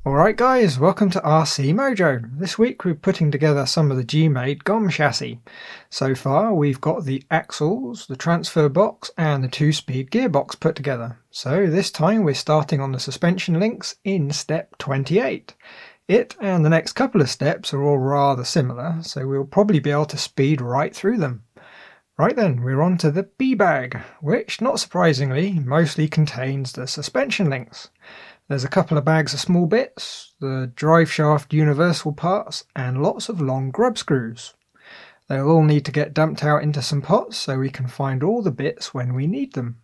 Alright guys, welcome to RC Mojo. This week we're putting together some of the GMade GOM chassis. So far we've got the axles, the transfer box and the 2-speed gearbox put together. So this time we're starting on the suspension links in step 28. It and the next couple of steps are all rather similar, so we'll probably be able to speed right through them. Right then, we're on to the B-bag, which not surprisingly mostly contains the suspension links. There's a couple of bags of small bits, the drive shaft universal parts, and lots of long grub screws. They'll all need to get dumped out into some pots so we can find all the bits when we need them.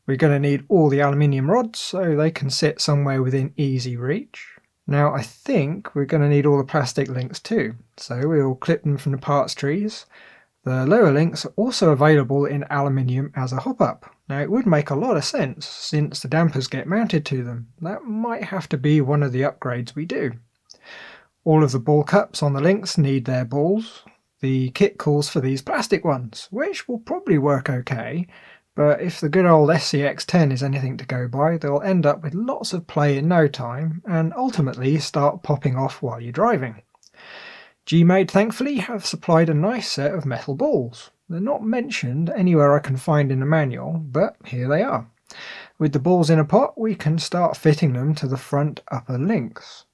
We're going to need all the aluminium rods so they can sit somewhere within easy reach. Now I think we're going to need all the plastic links too, so we'll clip them from the parts trees. The lower links are also available in aluminium as a hop-up. Now it would make a lot of sense since the dampers get mounted to them. That might have to be one of the upgrades we do. All of the ball cups on the links need their balls. The kit calls for these plastic ones, which will probably work okay, but if the good old SCX10 is anything to go by, they'll end up with lots of play in no time and ultimately start popping off while you're driving. GMade thankfully have supplied a nice set of metal balls. They're not mentioned anywhere I can find in the manual, but here they are. With the balls in a pot, we can start fitting them to the front upper links.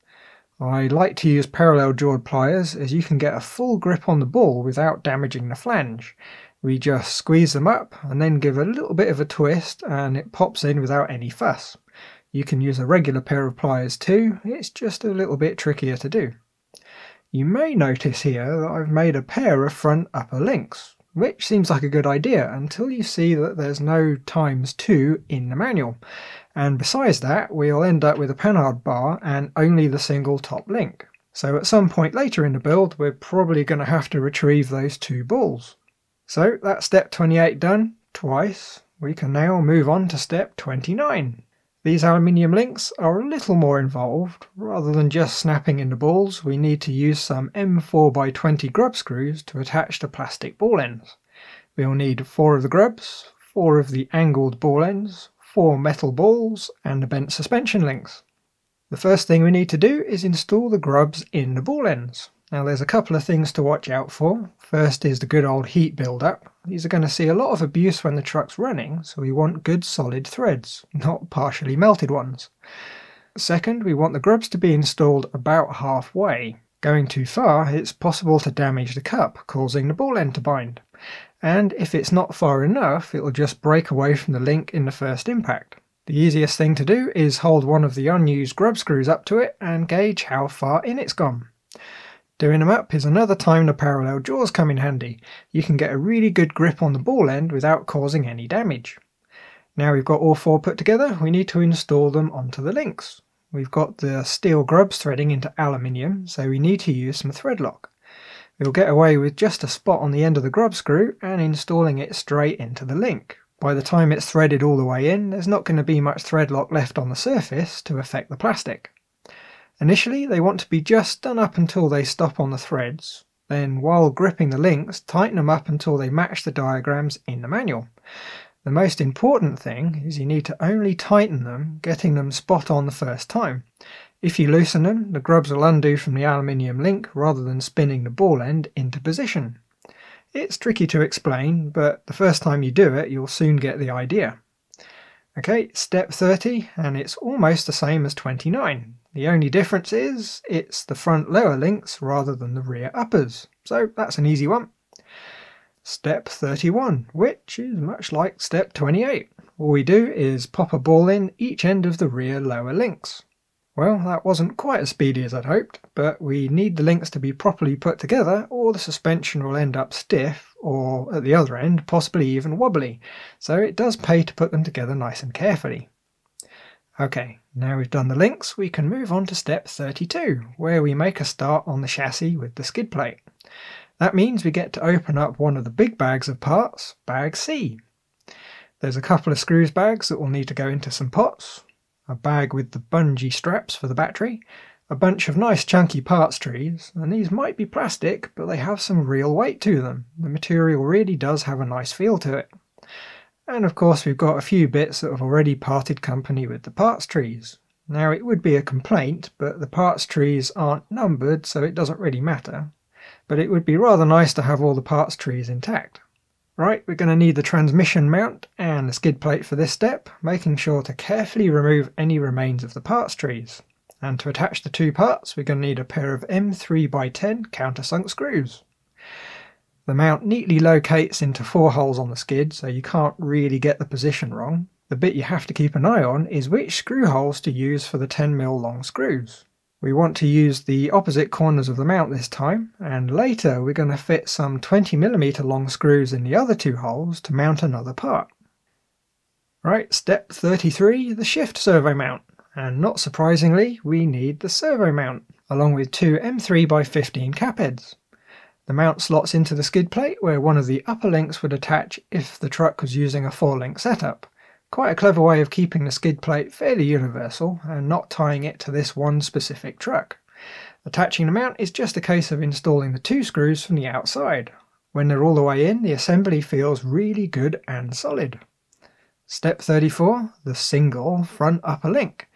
I like to use parallel jawed pliers as you can get a full grip on the ball without damaging the flange. We just squeeze them up and then give a little bit of a twist and it pops in without any fuss. You can use a regular pair of pliers too, it's just a little bit trickier to do. You may notice here that I've made a pair of front upper links, which seems like a good idea until you see that there's no ×2 in the manual. And besides that, we'll end up with a panhard bar and only the single top link. So at some point later in the build, we're probably going to have to retrieve those two balls. So that's step 28 done, twice. We can now move on to step 29. These aluminium links are a little more involved. Rather than just snapping in the balls, we need to use some M4x20 grub screws to attach the plastic ball ends. We'll need 4 of the grubs, 4 of the angled ball ends, 4 metal balls, and the bent suspension links. The first thing we need to do is install the grubs in the ball ends. Now there's a couple of things to watch out for. First is the good old heat build-up. These are going to see a lot of abuse when the truck's running, so we want good solid threads, not partially melted ones. Second, we want the grubs to be installed about halfway. Going too far, it's possible to damage the cup, causing the ball end to bind. And if it's not far enough, it'll just break away from the link in the first impact. The easiest thing to do is hold one of the unused grub screws up to it and gauge how far in it's gone. Doing them up is another time the parallel jaws come in handy. You can get a really good grip on the ball end without causing any damage. Now we've got all 4 put together, we need to install them onto the links. We've got the steel grubs threading into aluminium, so we need to use some thread lock. We'll get away with just a spot on the end of the grub screw and installing it straight into the link. By the time it's threaded all the way in, there's not going to be much thread lock left on the surface to affect the plastic. Initially, they want to be just done up until they stop on the threads. Then, while gripping the links, tighten them up until they match the diagrams in the manual. The most important thing is you need to only tighten them, getting them spot on the first time. If you loosen them, the grubs will undo from the aluminium link rather than spinning the ball end into position. It's tricky to explain, but the first time you do it, you'll soon get the idea. Okay, step 30, and it's almost the same as 29. The only difference is, it's the front lower links rather than the rear uppers, so that's an easy one. Step 31, which is much like step 28. All we do is pop a ball in each end of the rear lower links. Well, that wasn't quite as speedy as I'd hoped, but we need the links to be properly put together or the suspension will end up stiff, or at the other end, possibly even wobbly, so it does pay to put them together nice and carefully. Okay, now we've done the links, we can move on to step 32, where we make a start on the chassis with the skid plate. That means we get to open up one of the big bags of parts, bag C. There's a couple of screws bags that will need to go into some pots, a bag with the bungee straps for the battery, a bunch of nice chunky parts trees, and these might be plastic, but they have some real weight to them. The material really does have a nice feel to it. And of course we've got a few bits that have already parted company with the parts trees. Now it would be a complaint, but the parts trees aren't numbered, so it doesn't really matter. But it would be rather nice to have all the parts trees intact. Right, we're going to need the transmission mount and the skid plate for this step, making sure to carefully remove any remains of the parts trees. And to attach the two parts, we're going to need a pair of M3x10 countersunk screws. The mount neatly locates into 4 holes on the skid, so you can't really get the position wrong. The bit you have to keep an eye on is which screw holes to use for the 10mm long screws. We want to use the opposite corners of the mount this time, and later we're going to fit some 20mm long screws in the other 2 holes to mount another part. Right, step 33, the shift servo mount. And not surprisingly, we need the servo mount, along with 2 M3x15 cap heads. The mount slots into the skid plate where one of the upper links would attach if the truck was using a 4-link setup. Quite a clever way of keeping the skid plate fairly universal and not tying it to this one specific truck. Attaching the mount is just a case of installing the 2 screws from the outside. When they're all the way in, the assembly feels really good and solid. Step 34, the single front upper link.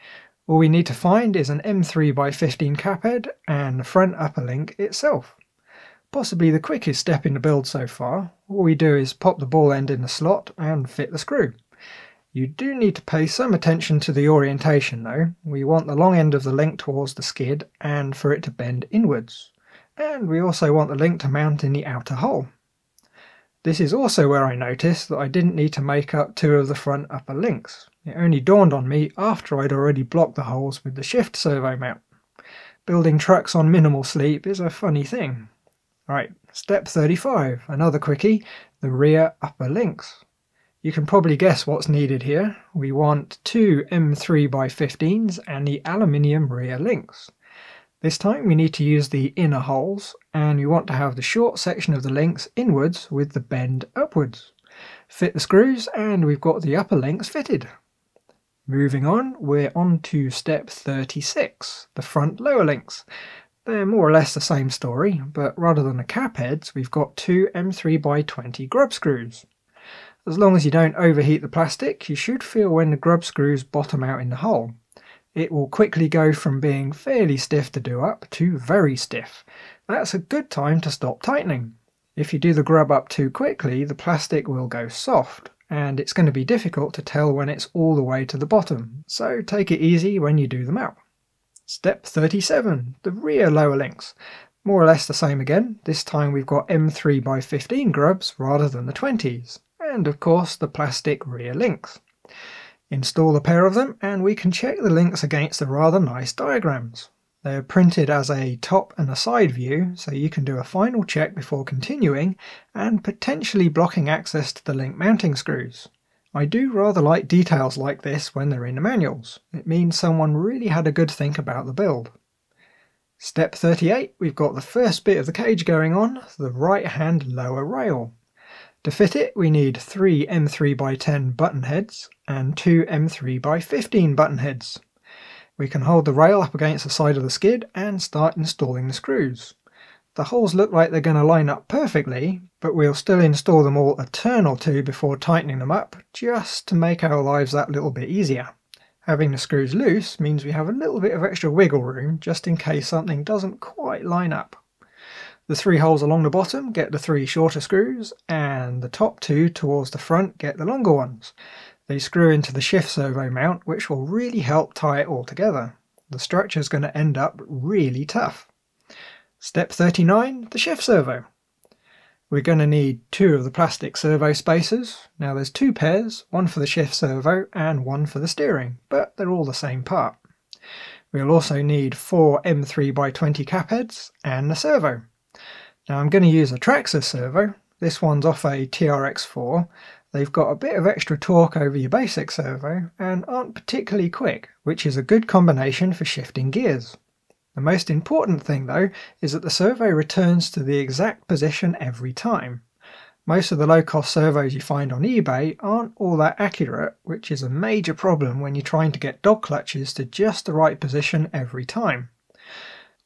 All we need to find is an M3x15 cap head and the front upper link itself. Possibly the quickest step in the build so far. All we do is pop the ball end in the slot and fit the screw. You do need to pay some attention to the orientation though. We want the long end of the link towards the skid and for it to bend inwards. And we also want the link to mount in the outer hole. This is also where I noticed that I didn't need to make up 2 of the front upper links. It only dawned on me after I'd already blocked the holes with the shift servo mount. Building trucks on minimal sleep is a funny thing. Right, step 35, another quickie, the rear upper links. You can probably guess what's needed here. We want 2 M3x15s and the aluminium rear links. This time we need to use the inner holes, and we want to have the short section of the links inwards with the bend upwards. Fit the screws and we've got the upper links fitted. Moving on, we're on to step 36, the front lower links. They're more or less the same story, but rather than the cap heads, we've got 2 M3x20 grub screws. As long as you don't overheat the plastic, you should feel when the grub screws bottom out in the hole. It will quickly go from being fairly stiff to do up to very stiff. That's a good time to stop tightening. If you do the grub up too quickly, the plastic will go soft, and it's going to be difficult to tell when it's all the way to the bottom, so take it easy when you do them out. Step 37, the rear lower links. More or less the same again. This time we've got M3x15 grubs rather than the 20s. And of course the plastic rear links. Install a pair of them and we can check the links against the rather nice diagrams. They're printed as a top and a side view, so you can do a final check before continuing and potentially blocking access to the link mounting screws. I do rather like details like this when they're in the manuals. It means someone really had a good think about the build. Step 38, we've got the first bit of the cage going on, the right hand lower rail. To fit it, we need 3 M3x10 button heads and 2 M3x15 button heads. We can hold the rail up against the side of the skid and start installing the screws. The holes look like they're going to line up perfectly, but we'll still install them all a turn or 2 before tightening them up, just to make our lives that little bit easier. Having the screws loose means we have a little bit of extra wiggle room just in case something doesn't quite line up. The 3 holes along the bottom get the 3 shorter screws, and the top 2 towards the front get the longer ones. They screw into the shift servo mount, which will really help tie it all together. The structure is going to end up really tough. Step 39, the shift servo. We're going to need 2 of the plastic servo spacers. Now there's 2 pairs, one for the shift servo and one for the steering, but they're all the same part. We'll also need 4 M3x20 cap heads and the servo. Now I'm going to use a Traxxas servo. This one's off a TRX4. They've got a bit of extra torque over your basic servo and aren't particularly quick, which is a good combination for shifting gears. The most important thing though is that the servo returns to the exact position every time. Most of the low-cost servos you find on eBay aren't all that accurate, which is a major problem when you're trying to get dog clutches to just the right position every time.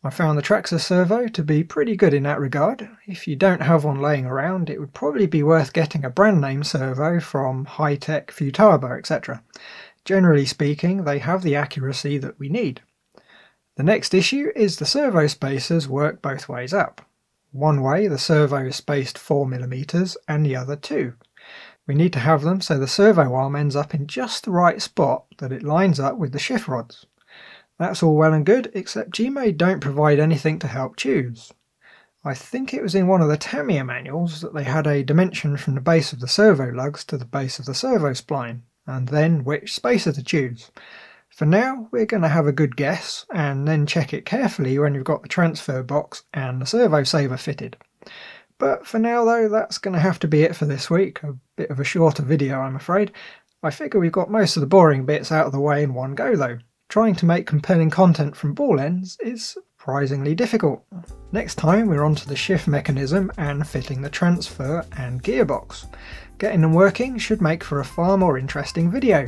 I found the Traxxas servo to be pretty good in that regard. If you don't have one laying around, it would probably be worth getting a brand name servo from High Tech, Futaba, etc. Generally speaking, they have the accuracy that we need. The next issue is the servo spacers work both ways up. One way the servo is spaced 4mm and the other 2. We need to have them so the servo arm ends up in just the right spot that it lines up with the shift rods. That's all well and good, except GMade don't provide anything to help choose. I think it was in one of the Tamiya manuals that they had a dimension from the base of the servo lugs to the base of the servo spline, and then which spacer to choose. For now, we're going to have a good guess, and then check it carefully when you've got the transfer box and the servo saver fitted. But for now though, that's going to have to be it for this week. A bit of a shorter video, I'm afraid. I figure we've got most of the boring bits out of the way in one go though. Trying to make compelling content from ball ends is surprisingly difficult. Next time we're onto the shift mechanism and fitting the transfer and gearbox. Getting them working should make for a far more interesting video.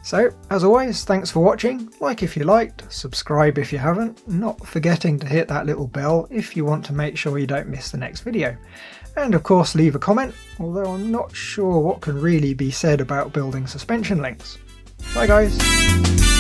So, as always, thanks for watching, like if you liked, subscribe if you haven't, not forgetting to hit that little bell if you want to make sure you don't miss the next video. And of course leave a comment, although I'm not sure what can really be said about building suspension links. Bye guys!